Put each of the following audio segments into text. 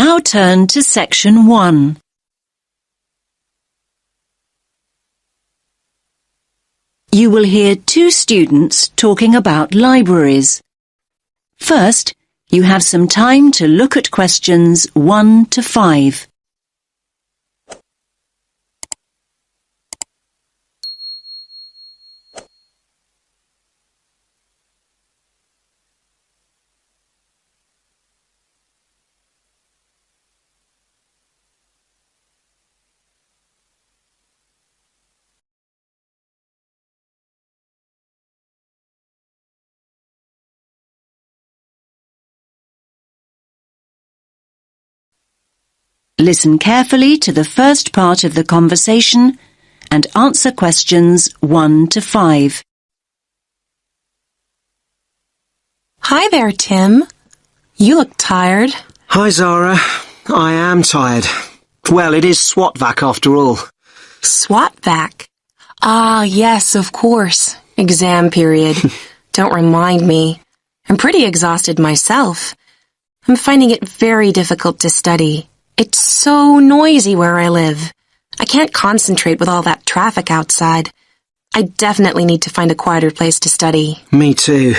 Now turn to Section 1. You will hear two students talking about libraries. First, you have some time to look at questions 1 to 5. Listen carefully to the first part of the conversation and answer questions 1 to 5. Hi there, Tim. You look tired. Hi, Zara. I am tired. Well, it is SWAT-vac after all. SWAT-vac? Ah, yes, of course. Exam period. Don't remind me. I'm pretty exhausted myself. I'm finding it very difficult to study. It's so noisy where I live. I can't concentrate with all that traffic outside. I definitely need to find a quieter place to study. Me too.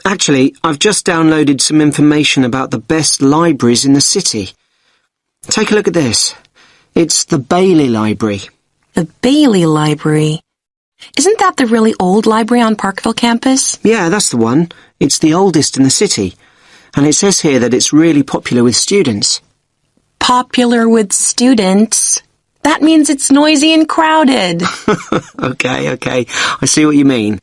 Actually, I've just downloaded some information about the best libraries in the city. Take a look at this. It's the Bailey Library. The Bailey Library? Isn't that the really old library on Parkville campus? Yeah, that's the one. It's the oldest in the city. And it says here that it's really popular with students. Popular with students? That means it's noisy and crowded. Okay. I see what you mean.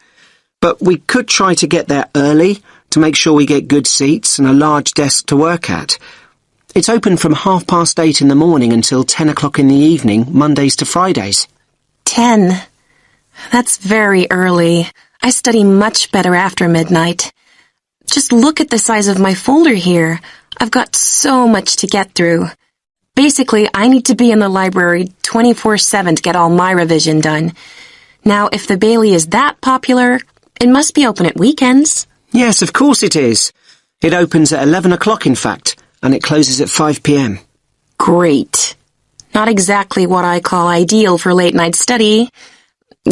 But we could try to get there early to make sure we get good seats and a large desk to work at. It's open from 8:30 in the morning until 10 o'clock in the evening, Mondays to Fridays. 10. That's very early. I study much better after midnight. Just look at the size of my folder here. I've got so much to get through. Basically, I need to be in the library 24/7 to get all my revision done. Now, if the Bailey is that popular, it must be open at weekends. Yes, of course it is. It opens at 11 o'clock, in fact, and it closes at 5 p.m. Great. Not exactly what I call ideal for late-night study.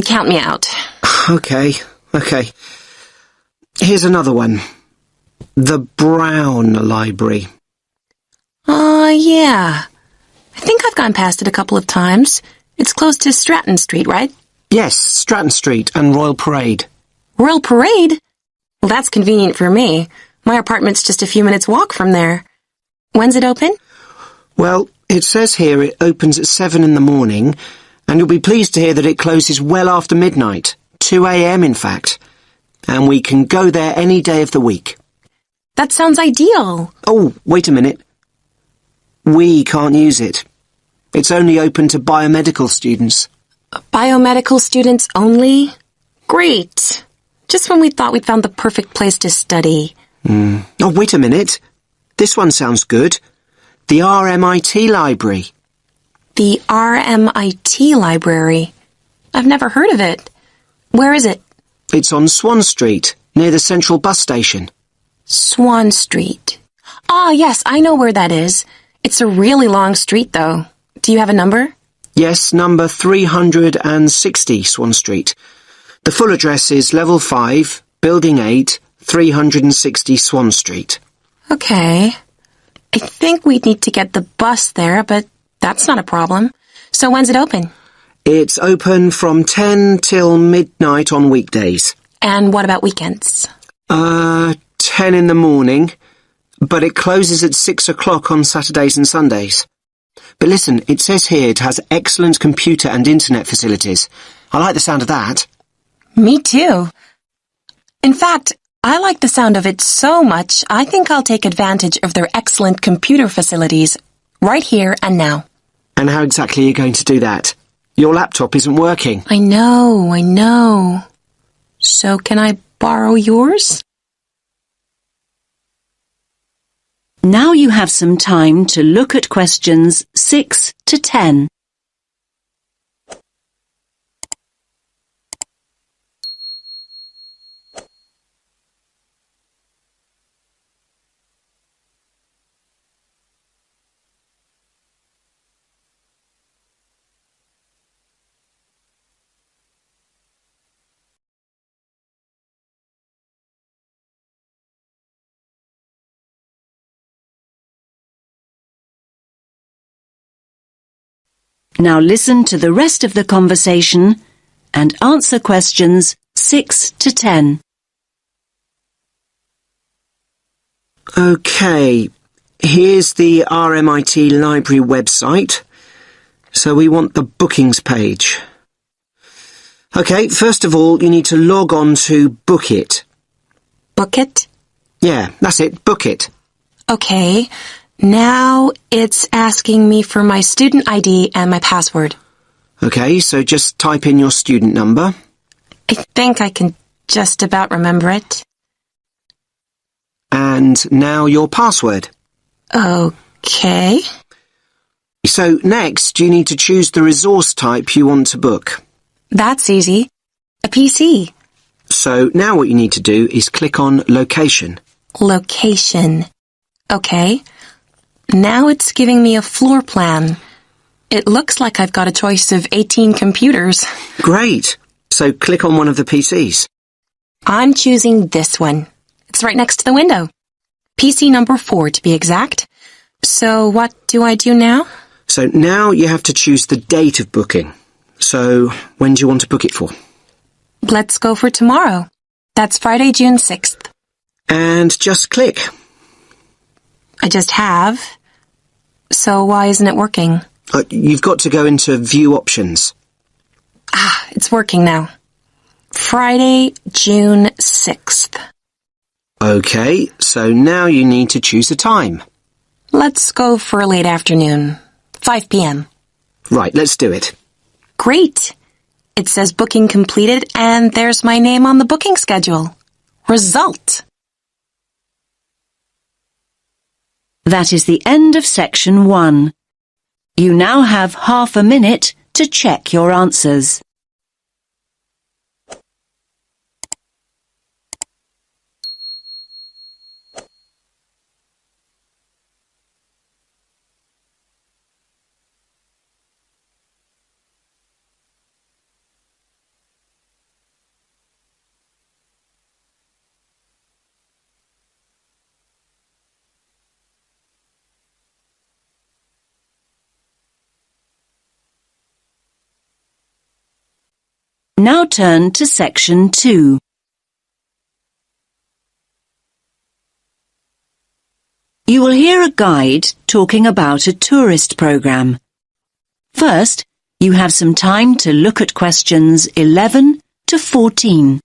Count me out. Okay. Here's another one. The Brown Library. Yeah. I think I've gone past it a couple of times. It's close to Stratton Street, right? Yes, Stratton Street and Royal Parade. Royal Parade? Well, that's convenient for me. My apartment's just a few minutes' walk from there. When's it open? Well, it says here it opens at 7 in the morning, and you'll be pleased to hear that it closes well after midnight, 2 a.m. in fact. And we can go there any day of the week. That sounds ideal. Oh, wait a minute. We can't use it. It's only open to biomedical students. Biomedical students only? Great. Just when we thought we'd found the perfect place to study. Oh, wait a minute. This one sounds good. The RMIT Library. The RMIT Library? I've never heard of it. Where is it? It's on Swan Street, near the Central Bus Station. Swan Street. Ah, yes, I know where that is. It's a really long street, though. Do you have a number? Yes, number 360 Swan Street. The full address is Level 5, Building 8, 360 Swan Street. Okay. I think we'd need to get the bus there, but that's not a problem. So when's it open? It's open from 10 till midnight on weekdays. And what about weekends? 10 in the morning, but it closes at 6 o'clock on Saturdays and Sundays. But listen, it says here it has excellent computer and internet facilities. I like the sound of that. Me too. In fact, I like the sound of it so much, I think I'll take advantage of their excellent computer facilities right here and now. And how exactly are you going to do that? Your laptop isn't working. I know. So can I borrow yours? Now you have some time to look at questions 6 to 10. Now listen to the rest of the conversation and answer questions 6 to 10. OK, here's the RMIT Library website. So we want the bookings page. OK, first of all, you need to log on to Book It. Book it? Yeah, that's it, Book It. Okay, now it's asking me for my student ID and my password. OK, so just type in your student number. I think I can just about remember it. And now your password. Okay. So next, you need to choose the resource type you want to book. That's easy. A PC. So now what you need to do is click on Location. Location. Okay. Now it's giving me a floor plan. It looks like I've got a choice of 18 computers. Great. So click on one of the PCs. I'm choosing this one. It's right next to the window. PC number 4 to be exact. So what do I do now? So now you have to choose the date of booking. So when do you want to book it for? Let's go for tomorrow. That's Friday, June 6th. And just click. I just have. So why isn't it working? You've got to go into View Options. It's working now. Friday, June 6th. OK, so now you need to choose a time. Let's go for late afternoon. 5 p.m. Right, let's do it. Great. It says booking completed and there's my name on the booking schedule. Result. That is the end of section 1. You now have half a minute to check your answers. Now turn to section 2. You will hear a guide talking about a tourist program. First, you have some time to look at questions 11 to 14.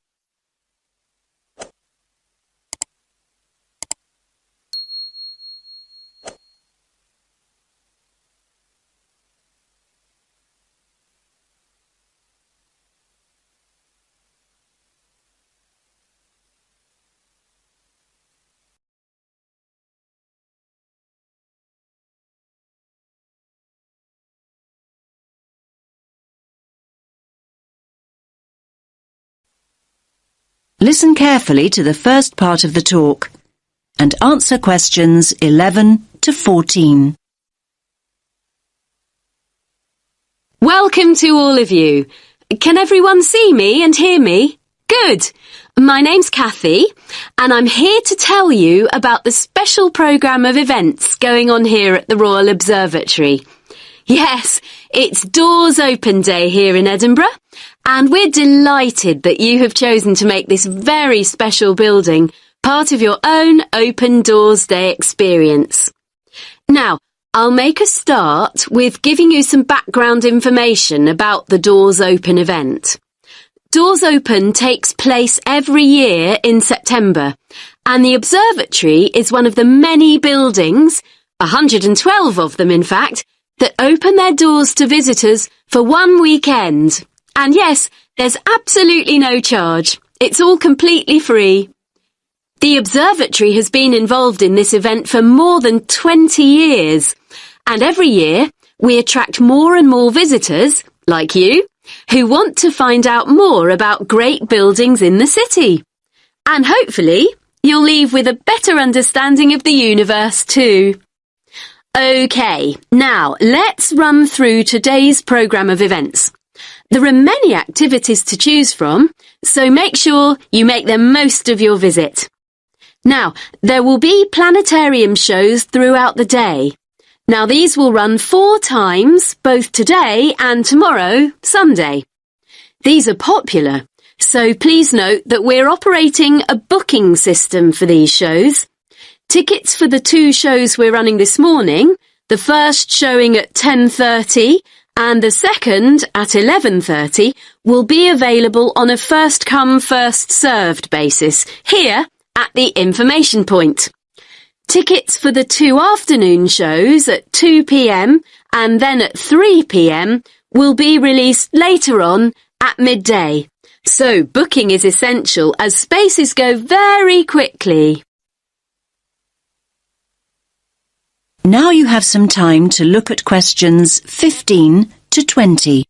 Listen carefully to the first part of the talk and answer questions 11 to 14. Welcome to all of you. Can everyone see me and hear me? Good. My name's Kathy, and I'm here to tell you about the special programme of events going on here at the Royal Observatory. Yes, it's Doors Open Day here in Edinburgh, and we're delighted that you have chosen to make this very special building part of your own Open Doors Day experience. Now, I'll make a start with giving you some background information about the Doors Open event. Doors Open takes place every year in September, and the observatory is one of the many buildings, 112 of them in fact, that open their doors to visitors for one weekend. And yes, there's absolutely no charge. It's all completely free. The observatory has been involved in this event for more than 20 years. And every year, we attract more and more visitors, like you, who want to find out more about great buildings in the city. And hopefully, you'll leave with a better understanding of the universe too. OK, now let's run through today's programme of events. There are many activities to choose from, so make sure you make the most of your visit. Now, there will be planetarium shows throughout the day. Now these will run 4 times, both today and tomorrow, Sunday. These are popular, so please note that we're operating a booking system for these shows. Tickets for the 2 shows we're running this morning, the first showing at 10:30 and the second at 11:30, will be available on a first-come, first-served basis here at the information point. Tickets for the 2 afternoon shows at 2 p.m. and then at 3 p.m. will be released later on at midday. So booking is essential as spaces go very quickly. Now you have some time to look at questions 15 to 20.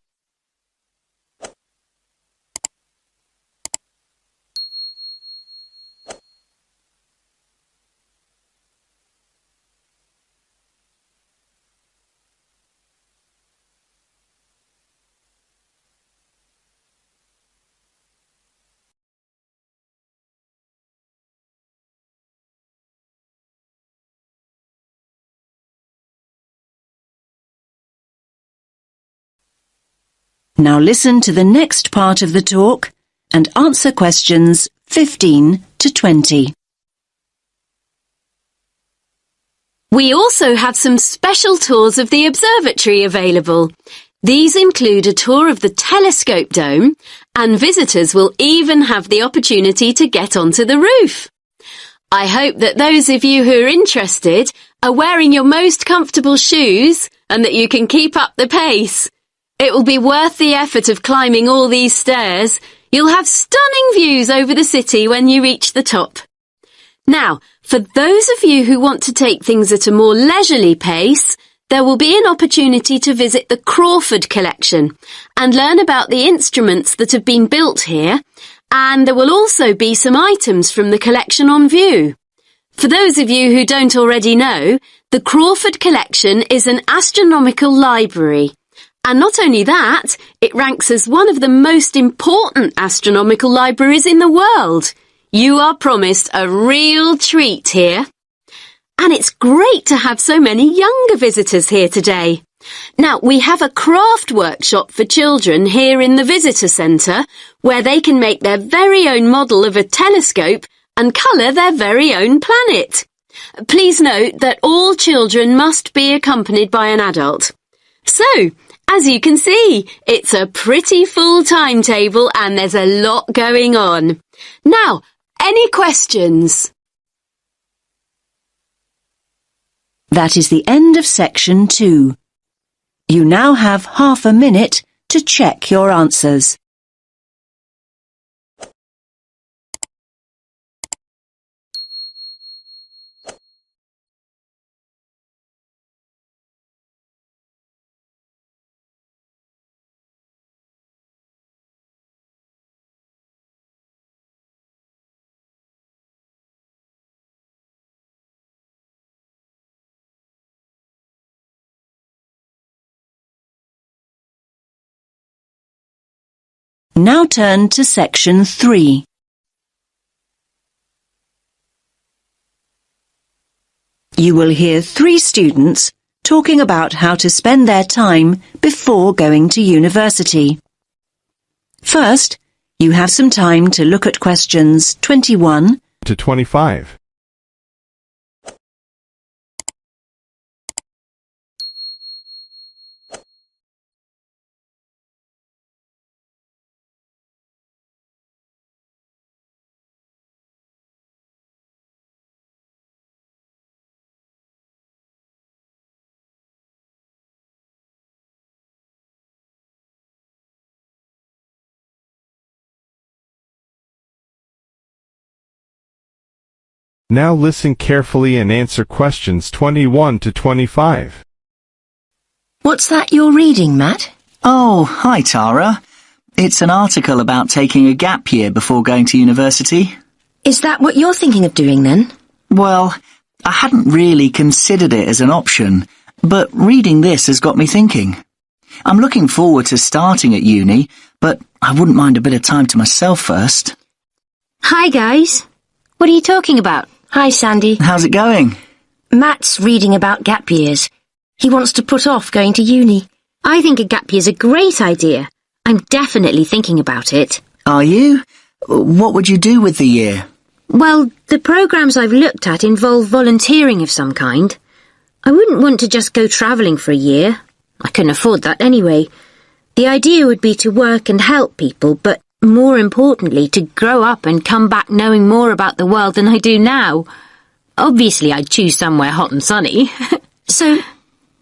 Now listen to the next part of the talk and answer questions 15 to 20. We also have some special tours of the observatory available. These include a tour of the telescope dome, and visitors will even have the opportunity to get onto the roof. I hope that those of you who are interested are wearing your most comfortable shoes and that you can keep up the pace. It will be worth the effort of climbing all these stairs. You'll have stunning views over the city when you reach the top. Now, for those of you who want to take things at a more leisurely pace, there will be an opportunity to visit the Crawford collection and learn about the instruments that have been built here, and there will also be some items from the collection on view. For those of you who don't already know, the Crawford collection is an astronomical library. And not only that, it ranks as one of the most important astronomical libraries in the world. You are promised a real treat here. And it's great to have so many younger visitors here today. Now, we have a craft workshop for children here in the visitor centre where they can make their very own model of a telescope and colour their very own planet. Please note that all children must be accompanied by an adult. So, as you can see, it's a pretty full timetable and there's a lot going on. Now, any questions? That is the end of section 2. You now have half a minute to check your answers. Now turn to section 3. You will hear 3 students talking about how to spend their time before going to university. First, you have some time to look at questions 21 to 25. Now listen carefully and answer questions 21 to 25. What's that you're reading, Matt? Oh, hi Tara. It's an article about taking a gap year before going to university. Is that what you're thinking of doing then? Well, I hadn't really considered it as an option, but reading this has got me thinking. I'm looking forward to starting at uni, but I wouldn't mind a bit of time to myself first. Hi guys. What are you talking about? Hi Sandy. How's it going? Matt's reading about gap years. He wants to put off going to uni. I think a gap year's a great idea. I'm definitely thinking about it. Are you? What would you do with the year? Well, the programmes I've looked at involve volunteering of some kind. I wouldn't want to just go travelling for a year. I couldn't afford that anyway. The idea would be to work and help people, but more importantly, to grow up and come back knowing more about the world than I do now. Obviously, I'd choose somewhere hot and sunny. So,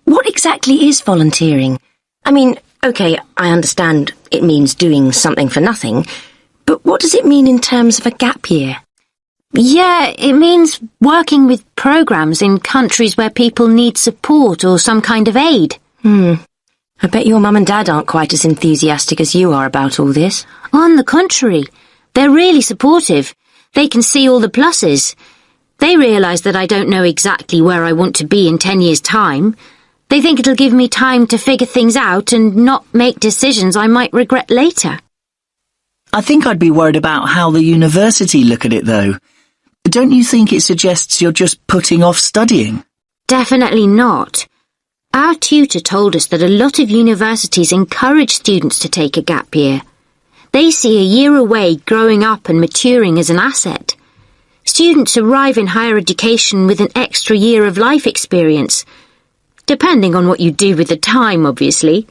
what exactly is volunteering? I mean, OK, I understand it means doing something for nothing, but what does it mean in terms of a gap year? Yeah, it means working with programmes in countries where people need support or some kind of aid. I bet your mum and dad aren't quite as enthusiastic as you are about all this. On the contrary, they're really supportive. They can see all the pluses. They realise that I don't know exactly where I want to be in 10 years' time. They think it'll give me time to figure things out and not make decisions I might regret later. I think I'd be worried about how the university look at it, though. Don't you think it suggests you're just putting off studying? Definitely not. Our tutor told us that a lot of universities encourage students to take a gap year. They see a year away growing up and maturing as an asset. Students arrive in higher education with an extra year of life experience, depending on what you do with the time, obviously.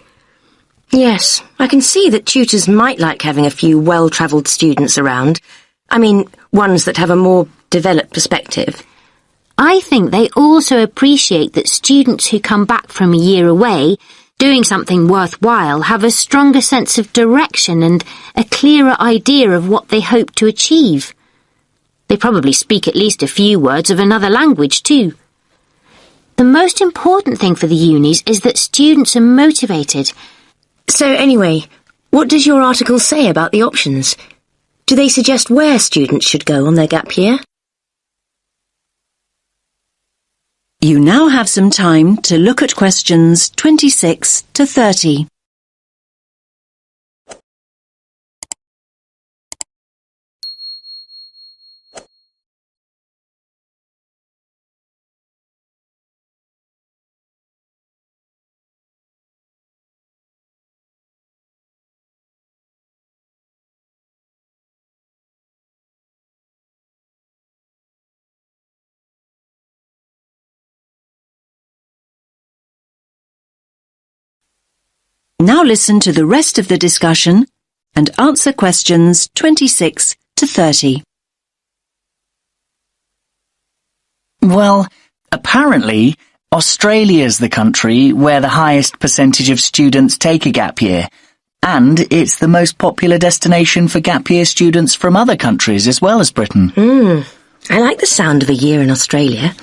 Yes, I can see that tutors might like having a few well-travelled students around. I mean, ones that have a more developed perspective. I think they also appreciate that students who come back from a year away, doing something worthwhile, have a stronger sense of direction and a clearer idea of what they hope to achieve. They probably speak at least a few words of another language too. The most important thing for the unis is that students are motivated. So anyway, what does your article say about the options? Do they suggest where students should go on their gap year? You now have some time to look at questions 26 to 30. Now listen to the rest of the discussion and answer questions 26 to 30. Well, apparently, Australia's the country where the highest percentage of students take a gap year, and it's the most popular destination for gap year students from other countries as well as Britain. I like the sound of a year in Australia.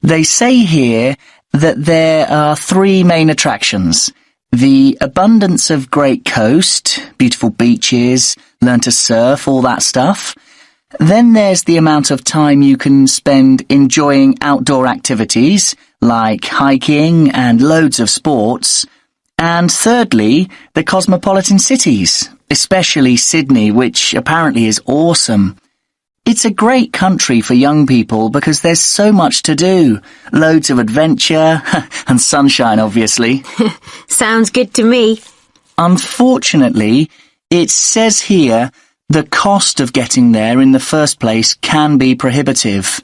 They say here that there are three main attractions. The abundance of great coast, beautiful beaches, learn to surf, all that stuff. Then there's the amount of time you can spend enjoying outdoor activities, like hiking and loads of sports. And thirdly, the cosmopolitan cities, especially Sydney, which apparently is awesome. It's a great country for young people because there's so much to do. Loads of adventure and sunshine, obviously. Sounds good to me. Unfortunately, it says here the cost of getting there in the first place can be prohibitive.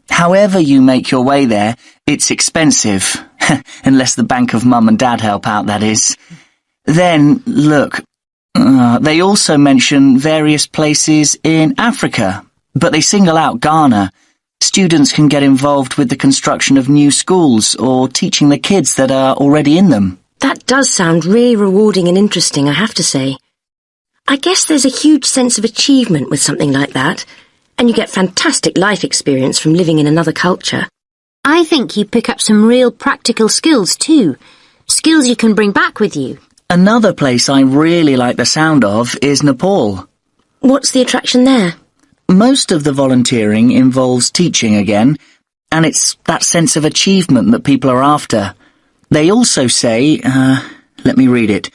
However you make your way there, it's expensive. Unless the bank of mum and dad help out, that is. Then, look, they also mention various places in Africa. But they single out Ghana. Students can get involved with the construction of new schools or teaching the kids that are already in them. That does sound really rewarding and interesting, I have to say. I guess there's a huge sense of achievement with something like that, and you get fantastic life experience from living in another culture. I think you pick up some real practical skills too. Skills you can bring back with you. Another place I really like the sound of is Nepal. What's the attraction there? Most of the volunteering involves teaching again, and it's that sense of achievement that people are after. They also say, let me read it,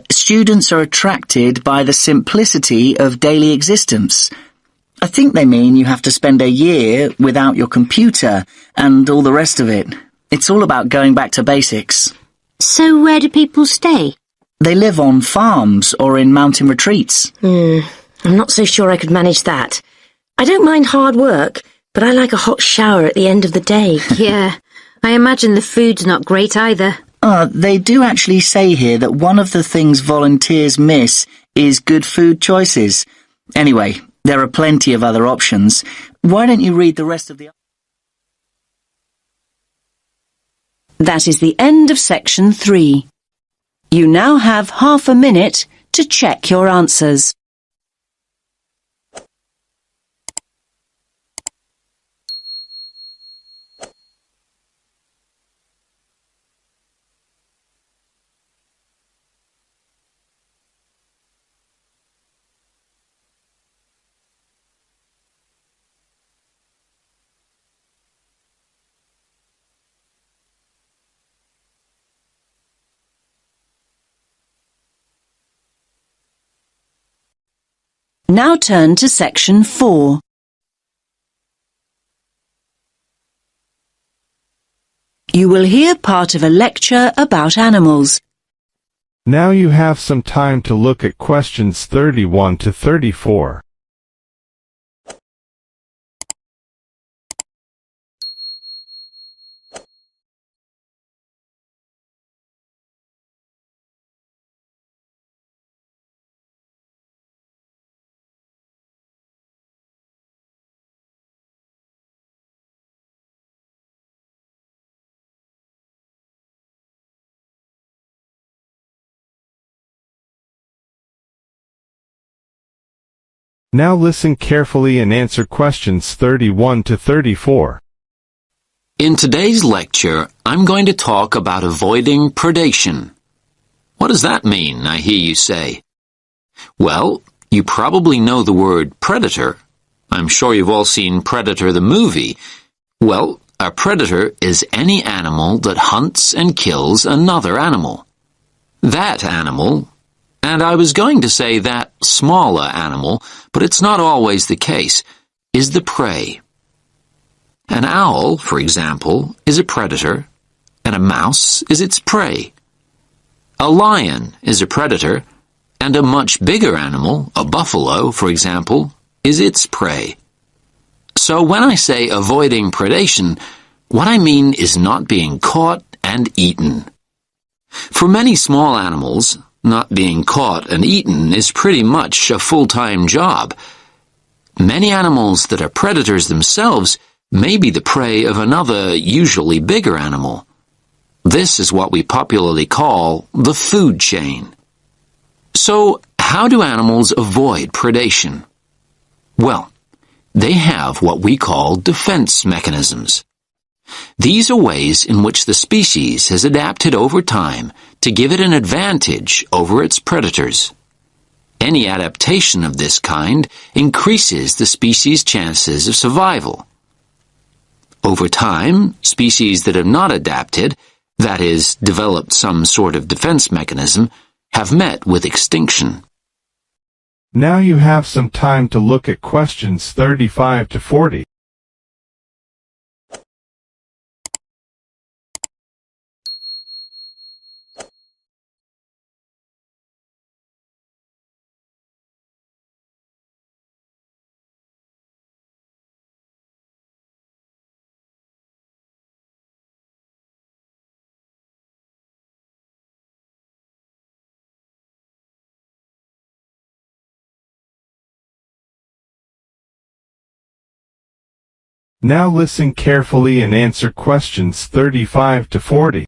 students are attracted by the simplicity of daily existence. I think they mean you have to spend a year without your computer and all the rest of it. It's all about going back to basics. So where do people stay? They live on farms or in mountain retreats. I'm not so sure I could manage that. I don't mind hard work, but I like a hot shower at the end of the day. Yeah, I imagine the food's not great either. They do actually say here that one of the things volunteers miss is good food choices. Anyway, there are plenty of other options. Why don't you read the rest of the... That is the end of section 3. You now have half a minute to check your answers. Now turn to section 4. You will hear part of a lecture about animals. Now you have some time to look at questions 31 to 34. Now listen carefully and answer questions 31 to 34. In today's lecture, I'm going to talk about avoiding predation. What does that mean, I hear you say? Well, you probably know the word predator. I'm sure you've all seen Predator the movie. Well, a predator is any animal that hunts and kills another animal. That animal, and I was going to say that smaller animal, but it's not always the case, is the prey. An owl, for example, is a predator, and a mouse is its prey. A lion is a predator, and a much bigger animal, a buffalo, for example, is its prey. So when I say avoiding predation, what I mean is not being caught and eaten. For many small animals, not being caught and eaten is pretty much a full-time job. Many animals that are predators themselves may be the prey of another, usually bigger animal. This is what we popularly call the food chain. So, how do animals avoid predation? Well, they have what we call defense mechanisms. These are ways in which the species has adapted over time to give it an advantage over its predators. Any adaptation of this kind increases the species' chances of survival. Over time, species that have not adapted, that is, developed some sort of defense mechanism, have met with extinction. Now you have some time to look at questions 35 to 40. Now listen carefully and answer questions 35 to 40.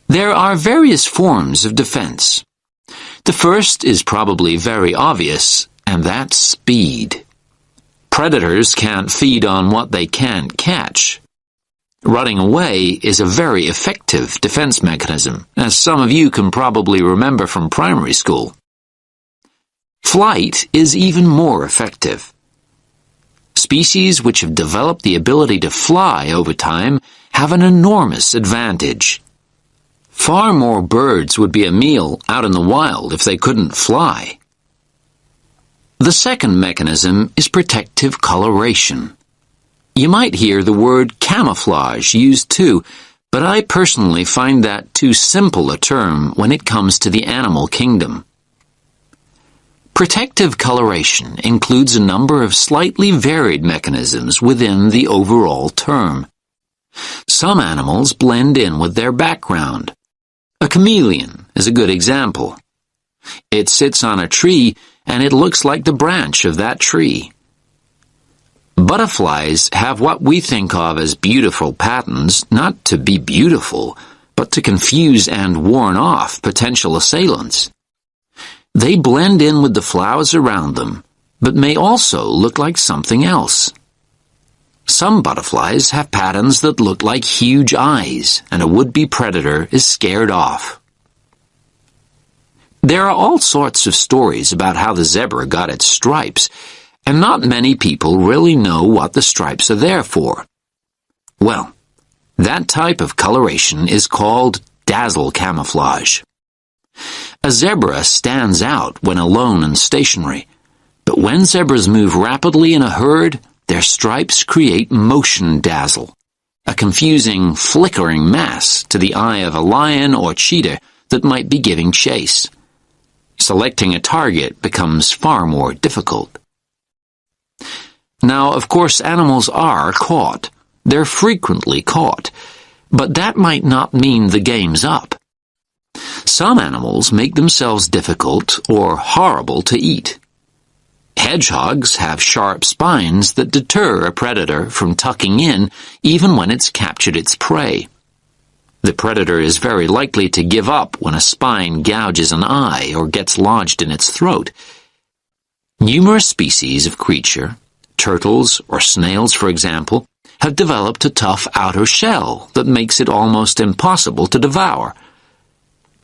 There are various forms of defense. The first is probably very obvious, and that's speed. Predators can't feed on what they can't catch. Running away is a very effective defense mechanism, as some of you can probably remember from primary school. Flight is even more effective. Species which have developed the ability to fly over time have an enormous advantage. Far more birds would be a meal out in the wild if they couldn't fly. The second mechanism is protective coloration. You might hear the word camouflage used too, but I personally find that too simple a term when it comes to the animal kingdom. Protective coloration includes a number of slightly varied mechanisms within the overall term. Some animals blend in with their background. A chameleon is a good example. It sits on a tree and it looks like the branch of that tree. Butterflies have what we think of as beautiful patterns, not to be beautiful, but to confuse and warn off potential assailants. They blend in with the flowers around them, but may also look like something else. Some butterflies have patterns that look like huge eyes, and a would-be predator is scared off. There are all sorts of stories about how the zebra got its stripes, and not many people really know what the stripes are there for. Well, that type of coloration is called dazzle camouflage. A zebra stands out when alone and stationary, but when zebras move rapidly in a herd, their stripes create motion dazzle, a confusing, flickering mass to the eye of a lion or cheetah that might be giving chase. Selecting a target becomes far more difficult. Now, of course, animals are caught. They're frequently caught, but that might not mean the game's up. Some animals make themselves difficult or horrible to eat. Hedgehogs have sharp spines that deter a predator from tucking in even when it's captured its prey. The predator is very likely to give up when a spine gouges an eye or gets lodged in its throat. Numerous species of creature, turtles or snails for example, have developed a tough outer shell that makes it almost impossible to devour.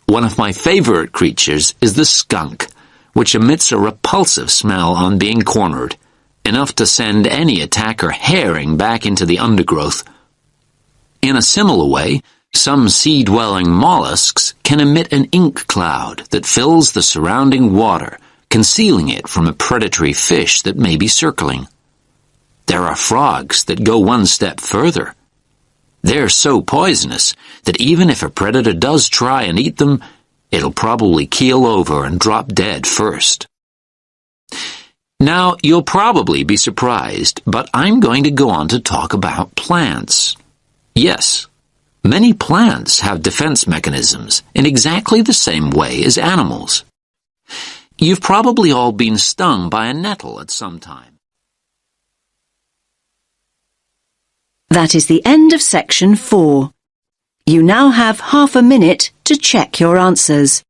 One of my favorite creatures is the skunk, which emits a repulsive smell on being cornered, enough to send any attacker herring back into the undergrowth. In a similar way, some sea-dwelling mollusks can emit an ink cloud that fills the surrounding water, concealing it from a predatory fish that may be circling. There are frogs that go one step further. They're so poisonous that even if a predator does try and eat them, it'll probably keel over and drop dead first. Now, you'll probably be surprised, but I'm going to go on to talk about plants. Yes, many plants have defense mechanisms in exactly the same way as animals. You've probably all been stung by a nettle at some time. That is the end of section 4. You now have half a minute to check your answers.